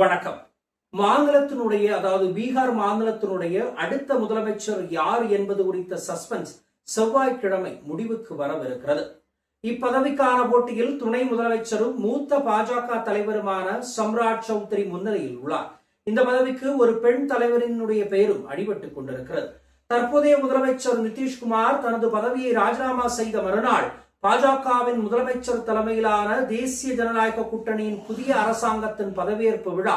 வணக்கம். மாநிலத்தினுடைய அதாவது பீகார் மாநிலத்தினுடைய அடுத்த முதலமைச்சர் யார் என்பது குறித்த சஸ்பென்ஸ் செவ்வாய்க்கிழமை முடிவுக்கு வரவிருக்கிறது. இப்பதவிக்கான போட்டியில் துணை முதலமைச்சரும் மூத்த பாஜக தலைவருமான சம்ராட் சௌத்ரி முன்னிலையில் உள்ளார். இந்த பதவிக்கு ஒரு பெண் தலைவரினுடைய பெயரும் அடிபட்டுக் கொண்டிருக்கிறது. தற்போதைய முதலமைச்சர் நிதிஷ்குமார் தனது பதவியை ராஜினாமா செய்த மறுநாள் பாஜகவின் முதலமைச்சர் தலைமையிலான தேசிய ஜனநாயக கூட்டணியின் புதிய அரசாங்கத்தின் பதவியேற்பு விழா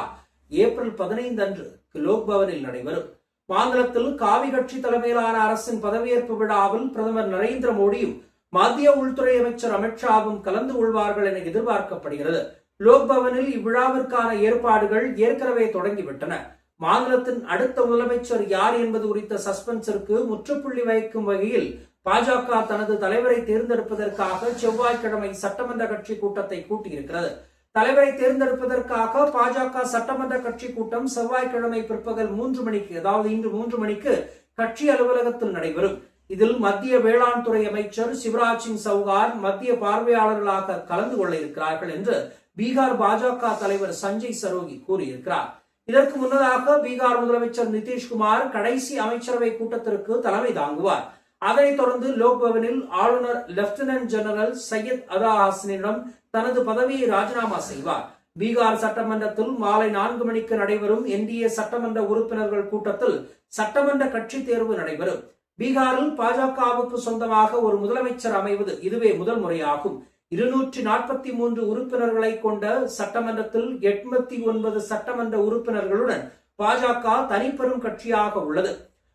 ஏப்ரல் 15 அன்று லோக்பவனில் நடைபெறும். மாநிலத்தில் காவி கட்சி தலைமையிலான அரசின் பதவியேற்பு விழாவில் பிரதமர் நரேந்திர மோடியும் மத்திய உள்துறை அமைச்சர் அமித்ஷாவும் கலந்து கொள்வார்கள் என எதிர்பார்க்கப்படுகிறது. லோக்பவனில் இவ்விழாவிற்கான ஏற்பாடுகள் ஏற்கனவே தொடங்கிவிட்டன. மாநிலத்தின் அடுத்த முதலமைச்சர் யார் என்பது குறித்த சஸ்பென்ஸிற்கு முற்றுப்புள்ளி வைக்கும் வகையில் பாஜக தனது தலைவரை தேர்ந்தெடுப்பதற்காக செவ்வாய்க்கிழமை சட்டமன்ற கட்சி கூட்டத்தை கூட்டியிருக்கிறது. தலைவரை தேர்ந்தெடுப்பதற்காக பாஜக சட்டமன்ற கட்சி கூட்டம் செவ்வாய்க்கிழமை பிற்பகல் 3 மணிக்கு, அதாவது இன்று 3 மணிக்கு கட்சி அலுவலகத்தில் நடைபெறும். இதில் மத்திய வேளாண் துறை அமைச்சர் சிவராஜ் சிங் சௌகான் மத்திய பார்வையாளர்களாக கலந்து கொள்ள இருக்கிறார்கள் என்று பீகார் பாஜக தலைவர் சஞ்சய் சரோகி கூறியிருக்கிறார். இதற்கு முன்னதாக பீகார் முதலமைச்சர் நிதிஷ்குமார் கடைசி அமைச்சரவை கூட்டத்திற்கு தலைமை தாங்குவார். அதனைத் தொடர்ந்து லோக்பவனில் ஆளுநர் லெப்டினன்ட் ஜெனரல் சையத் அதா ஹாசனிடம் தனது பதவியை ராஜினாமா செய்வார். பீகார் சட்டமன்றத்தில் மாலை 4 மணிக்கு நடைபெறும் என்டிஏ சட்டமன்ற உறுப்பினர்கள் கூட்டத்தில் சட்டமன்ற கட்சி தேர்வு நடைபெறும். பீகாரில் பாஜகவுக்கு சொந்தமாக ஒரு முதலமைச்சர் அமைவது இதுவே முதல் முறையாகும். 243 உறுப்பினர்களை கொண்ட சட்டமன்றத்தில் 89 சட்டமன்ற உறுப்பினர்களுடன் பாஜக தனிப்பெரும் கட்சியாக உள்ளது.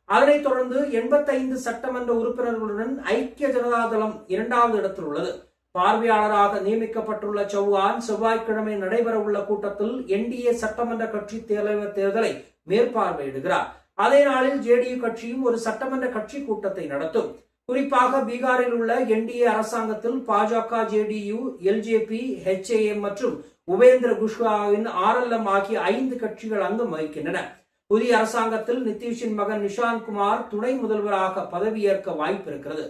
அதனைத் தொடர்ந்து 85 சட்டமன்ற உறுப்பினர்களுடன் ஐக்கிய ஜனதாதளம் 2வது இடத்தில் உள்ளது. பார்வையாளராக நியமிக்கப்பட்டுள்ள சௌகான் செவ்வாய்க்கிழமை நடைபெறவுள்ள கூட்டத்தில் என்டிஏ சட்டமன்ற கட்சி தலைவர் தேர்தலை மேற்பார்வையிடுகிறார். அதே நாளில் ஜேடியு கட்சியும் ஒரு சட்டமன்ற கட்சி கூட்டத்தை நடத்தும். குறிப்பாக பீகாரில் உள்ள என்டிஏ அரசாங்கத்தில் பாஜக, ஜேடியு, எல்ஜேபி, ஹெச்ஏஎம் மற்றும் உபேந்திர குஷ்வாவின் ஆர்எல்எம் ஆகிய 5 கட்சிகள் அங்கம் வகிக்கின்றன. புதிய அரசாங்கத்தில் நிதிஷின் மகன் நிஷாந்த் குமார் துணை முதல்வராக பதவியேற்க வாய்ப்பு இருக்கிறது.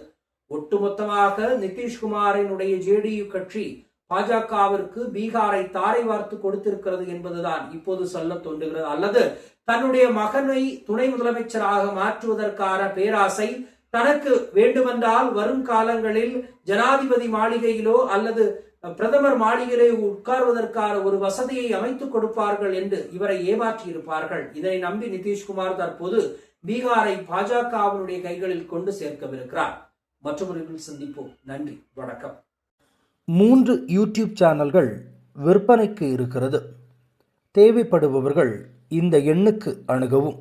ஒட்டுமொத்தமாக நிதிஷ்குமாரினுடைய ஜேடியு கட்சி பாஜகவிற்கு பீகாரை தாரை வார்த்து கொடுத்திருக்கிறது என்பதுதான் இப்போது சொல்ல தோன்றுகிறது. அல்லது தன்னுடைய மகனை துணை முதலமைச்சராக மாற்றுவதற்கான பேராசை தனக்கு வேண்டுமென்றால் வரும் காலங்களில் ஜனாதிபதி மாளிகையிலோ அல்லது பிரதமர் மாளிகையிலே உட்கார்வதற்கான ஒரு வசதியை அமைத்துக் கொடுப்பார்கள் என்று இவரை ஏமாற்றியிருப்பார்கள். இதனை நம்பி நிதிஷ்குமார் தற்போது பீகாரை பாஜகவினுடைய கைகளில் கொண்டு சேர்க்கவிருக்கிறார். மற்றொரு சந்திப்போம். நன்றி, வணக்கம். 3 யூடியூப் சேனல்கள் விற்பனைக்கு இருக்கிறது. தேவைப்படுபவர்கள் இந்த எண்ணுக்கு அணுகவும்.